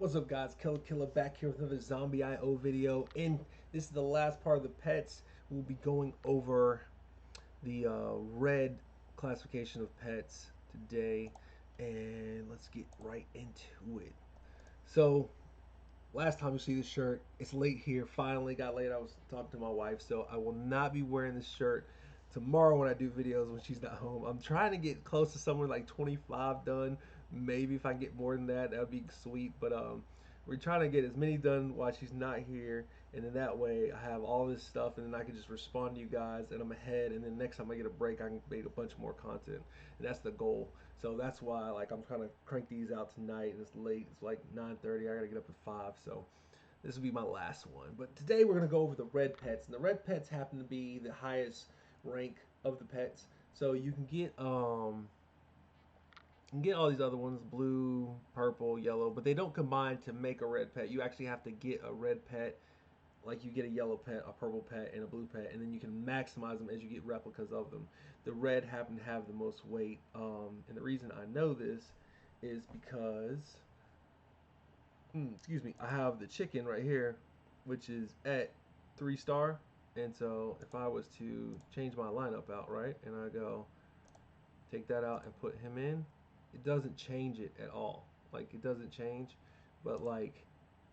What's up, guys? Killer back here with another Zombie IO video, and this is the last part of the pets. We'll be going over the red classification of pets today, and let's get right into it. So, last time you see this shirt, it's late here. Finally got late. I was talking to my wife, so I will not be wearing this shirt tomorrow when I do videos when she's not home. I'm trying to get close to somewhere like 25 done. Maybe if I can get more than that, that would be sweet. But we're trying to get as many done while she's not here, and then that way I have all this stuff, and then I can just respond to you guys, and I'm ahead. And then next time I get a break, I can make a bunch more content, and that's the goal. So that's why like I'm trying to crank these out tonight, and it's late. It's like 9:30. I gotta get up at 5. So this will be my last one. But today we're gonna go over the red pets, and the red pets happen to be the highest rank of the pets. So you can get all these other ones, blue, purple, yellow, but they don't combine to make a red pet. You actually have to get a red pet, like you get a yellow pet, a purple pet, and a blue pet, and then you can maximize them as you get replicas of them. The red happen to have the most weight, and the reason I know this is because, excuse me, I have the chicken right here, which is at 3 star, and so if I was to change my lineup out, right, and I go take that out and put him in, it doesn't change it at all. Like it doesn't change, but like,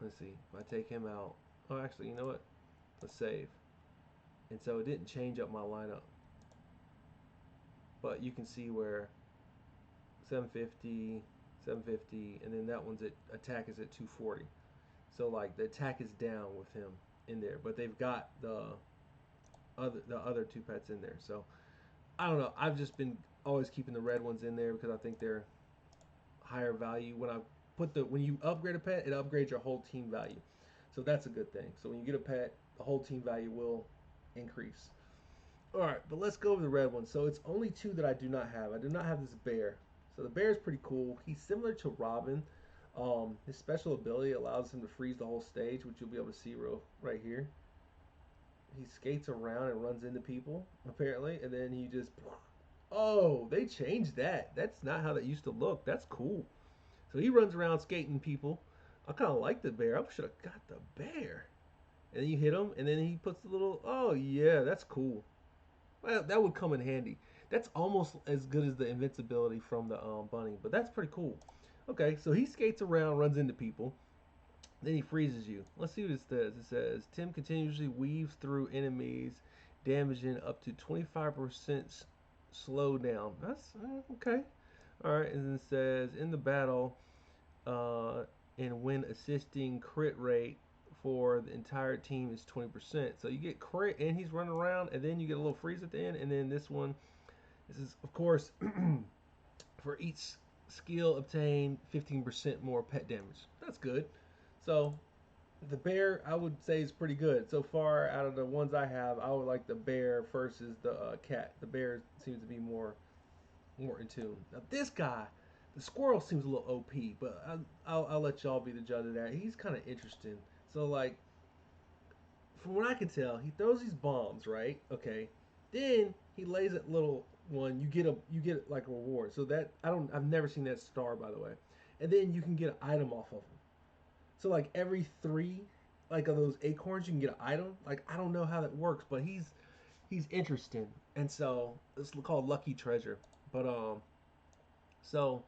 let's see, if I take him out, oh actually, you know what? Let's save. And so it didn't change up my lineup, but you can see where 750, 750, and then that one's at attack is at 240. So like the attack is down with him in there, but they've got the other two pets in there. So I don't know. I've just been always keeping the red ones in there because I think they're higher value. When you upgrade a pet, it upgrades your whole team value. So that's a good thing. So when you get a pet, the whole team value will increase. All right, but let's go over the red one. So it's only two that I do not have. I do not have this bear. So the bear is pretty cool. He's similar to Robin. His special ability allows him to freeze the whole stage, which you'll be able to see right here. He skates around and runs into people apparently, and then he just, oh, they changed that. That's not how that used to look. That's cool. So he runs around skating people. I kind of like the bear. I should have got the bear. And then you hit him, and then he puts the little. Oh yeah, that's cool. Well, that would come in handy. That's almost as good as the invincibility from the bunny, but that's pretty cool. Okay, so he skates around, runs into people, then he freezes you. Let's see what it says. It says Tim continuously weaves through enemies, damaging up to 25% slowdown. That's okay. All right, and then it says in the battle, uh, and when assisting, crit rate for the entire team is 20%. So you get crit, and he's running around, and then you get a little freeze at the end, and then this is of course for each skill obtained 15% more pet damage. That's good. So the bear I would say is pretty good so far. Out of the ones I have, I would like the bear versus the cat. The bear seems to be more in tune. Now this guy, the squirrel seems a little OP, but I'll let y'all be the judge of that. He's kind of interesting. So like, from what I can tell, he throws these bombs, right? Okay, then he lays that little one. You get like a reward. So that I've never seen that star, by the way. And then you can get an item off of him. So like every three like of those acorns, you can get an item. Like I don't know how that works, but he's interesting, and so it's called Lucky Treasure. But so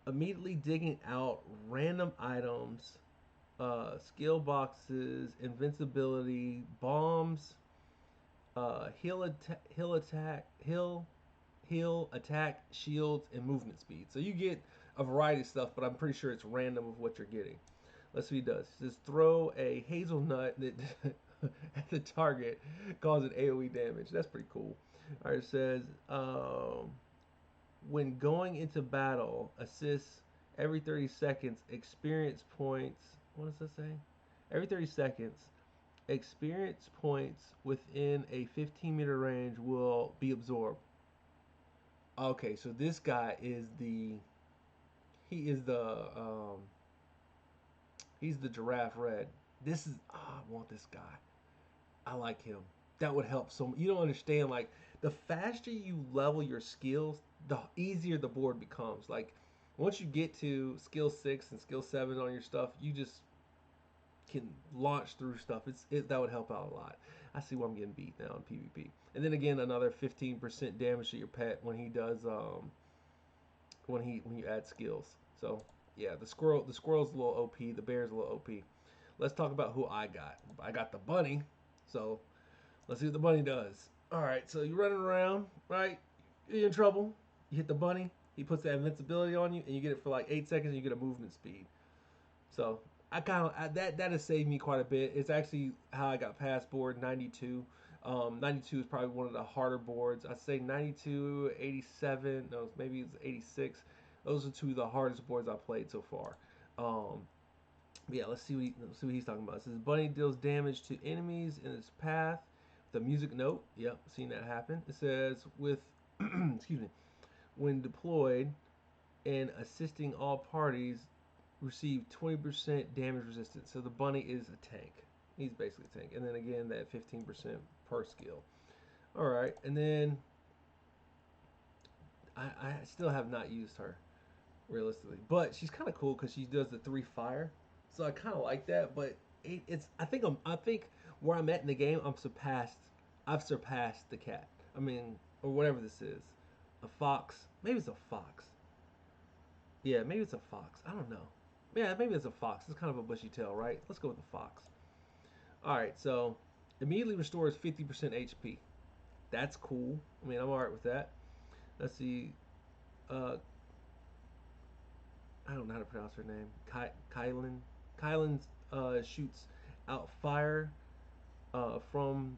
immediately digging out random items, skill boxes, invincibility, bombs, heal attack, shields, and movement speed. So you get a variety of stuff, but I'm pretty sure it's random of what you're getting. Let's see what he does. He says throw a hazelnut that at the target, causing AoE damage. That's pretty cool. All right, it says when going into battle, assists every 30 seconds, experience points. What does that say? Every 30 seconds, experience points within a 15-meter range will be absorbed. Okay, so this guy is he is he's the giraffe red. This is I want this guy. I like him. That would help so you don't understand like the faster you level your skills, the easier the board becomes. Like Once you get to skill 6 and skill 7 on your stuff, you just can launch through stuff. That would help out a lot. I see why I'm getting beat now in PvP. And then again, another 15% damage to your pet when he does when you add skills. So yeah, the squirrel's a little OP. The bear's a little OP. Let's talk about who I got. I got the bunny. So let's see what the bunny does. All right, so you're running around, right? You're in trouble. You hit the bunny. He puts that invincibility on you, and you get it for like 8 seconds. And you get a movement speed. So I kind of that has saved me quite a bit. It's actually how I got past board 92. 92 is probably one of the harder boards. I'd say 92, 87, no, maybe it's 86. Those are two of the hardest boards I've played so far. Um, yeah, let's see what he's talking about. It says bunny deals damage to enemies in its path. The music note. Yep, seen that happen. It says with excuse me, when deployed and assisting all parties, receive 20% damage resistance. So the bunny is a tank. He's basically a tank. And then again, that 15% per skill. All right, and then I still have not used her realistically, but she's kind of cool because she does the 3 fire. So I kind of like that. But it's I think where I'm at in the game, I've surpassed the cat. I mean, or whatever this is, a fox. Maybe it's a fox. Yeah, maybe it's a fox. I don't know. Yeah, maybe it's a fox. It's kind of a bushy tail, right? Let's go with the fox. All right, so immediately restores 50% HP. That's cool. I mean, I'm alright with that. Let's see. Uh, I don't know how to pronounce her name. Kylan. Kylan shoots out fire from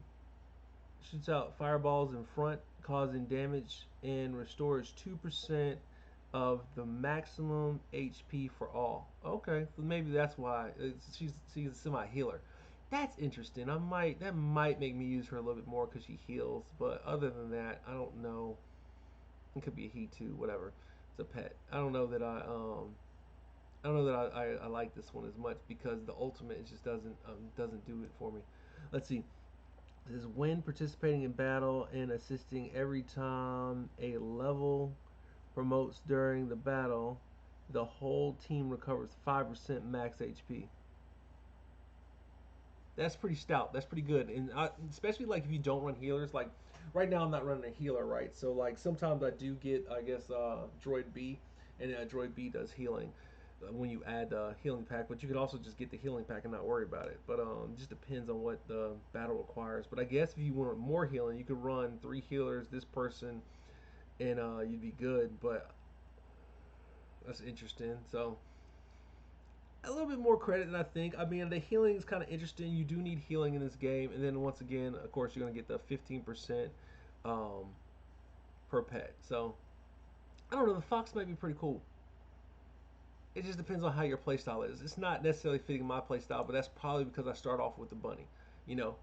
shoots out fireballs in front, causing damage, and restores 2% of the maximum HP for all. Okay, so maybe that's why she's a semi healer. That's interesting. That might make me use her a little bit more because she heals. But other than that, I don't know. It could be a he too. Whatever. It's a pet. I don't know that I like this one as much because the ultimate just doesn't do it for me. Let's see. This is when participating in battle and assisting every time a level promotes during the battle, the whole team recovers 5% max HP. That's pretty stout. That's pretty good, and especially like if you don't run healers. Like right now, I'm not running a healer, right? So like sometimes I do get, I guess, Droid B, and Droid B does healing when you add the healing pack. But you can also just get the healing pack and not worry about it. But it just depends on what the battle requires. But I guess if you want more healing, you could run 3 healers, this person, and you'd be good. But that's interesting. So a little bit more credit than I think. I mean, the healing is kind of interesting. You do need healing in this game, and then once again, of course, you're gonna get the 15% um, per pet. So I don't know. The fox might be pretty cool. It just depends on how your playstyle is. It's not necessarily fitting my playstyle, but that's probably because I start off with the bunny. You know.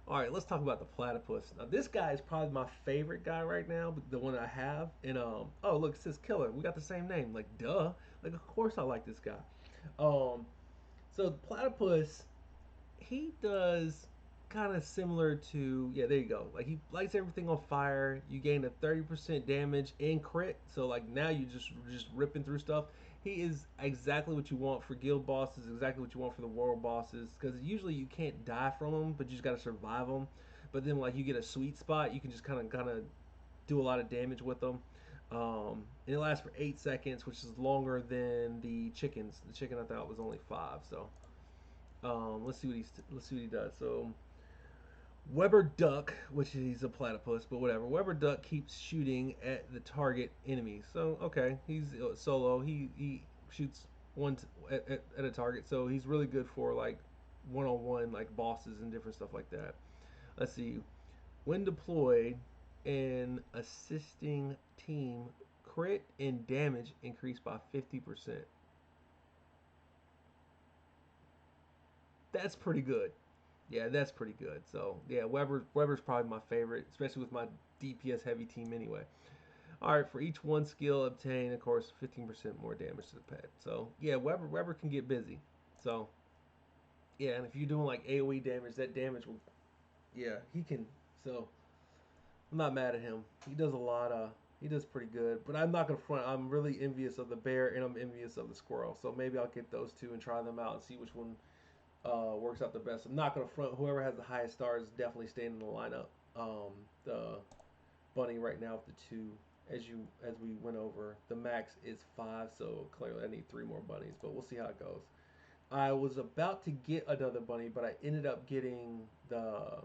All right, let's talk about the platypus. Now, this guy is probably my favorite guy right now, the one I have. And oh look, it says killer. We got the same name. Like duh. Like of course I like this guy. Um, so the platypus, he does kind of similar to, yeah, there you go. Like he lights everything on fire. You gain a 30% damage and crit. So like now you just ripping through stuff. He is exactly what you want for guild bosses, exactly what you want for the world bosses. Because usually you can't die from them, but you just gotta survive them. But then like you get a sweet spot, you can just kind of do a lot of damage with them. And it lasts for 8 seconds, which is longer than the chickens. The chicken I thought was only 5. So let's see what he does. So Weber Duck, which he's a platypus, but whatever. Weber Duck keeps shooting at the target enemies. So okay, he's solo. He shoots at a target, so he's really good for like one-on-one like bosses and different stuff like that. Let's see. When deployed, an assisting team crit and damage increased by 50%. That's pretty good. Yeah, that's pretty good. So yeah, Weber's probably my favorite, especially with my DPS heavy team anyway. All right, for each one skill obtained, of course, 15% more damage to the pet. So yeah, Weber can get busy. So yeah, and if you're doing like AOE damage, that damage will, yeah, he can. So I'm not mad at him. He does a lot. He does pretty good, but I'm not gonna front. I'm really envious of the bear and I'm envious of the squirrel. So maybe I'll get those two and try them out and see which one works out the best. I'm not gonna front. Whoever has the highest stars is definitely staying in the lineup. The bunny right now with the two, as we went over, the max is 5. So clearly I need 3 more bunnies, but we'll see how it goes. I was about to get another bunny, but I ended up getting the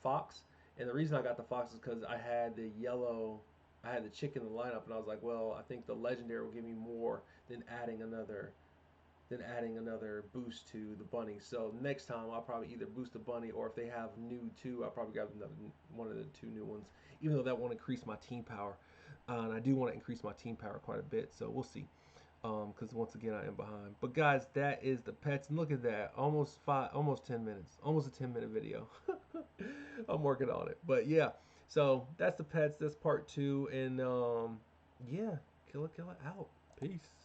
fox. And the reason I got the fox is because I had the yellow, I had the chicken in the lineup, and I was like, well, I think the legendary will give me more than adding another boost to the bunny. So next time I'll probably either boost the bunny, or if they have new two, I'll probably grab another one of the 2 new ones. Even though that won't increase my team power, and I do want to increase my team power quite a bit. So we'll see. Because once again I am behind. But guys, that is the pets, and look at that, almost 10 minutes, almost a 10-minute video. I'm working on it, but yeah. So that's the pets. That's part 2, and yeah, killer out. Peace.